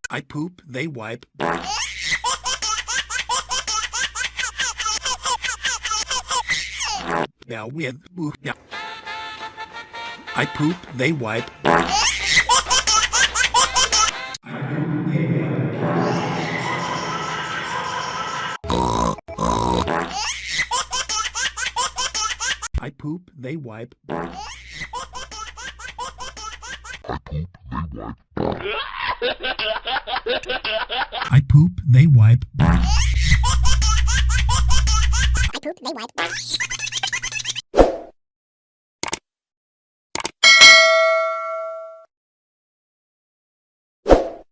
I poop, they wipe. Now with now. I poop, they wipe. I poop, they wipe. I poop, they wipe. I poop, they wipe.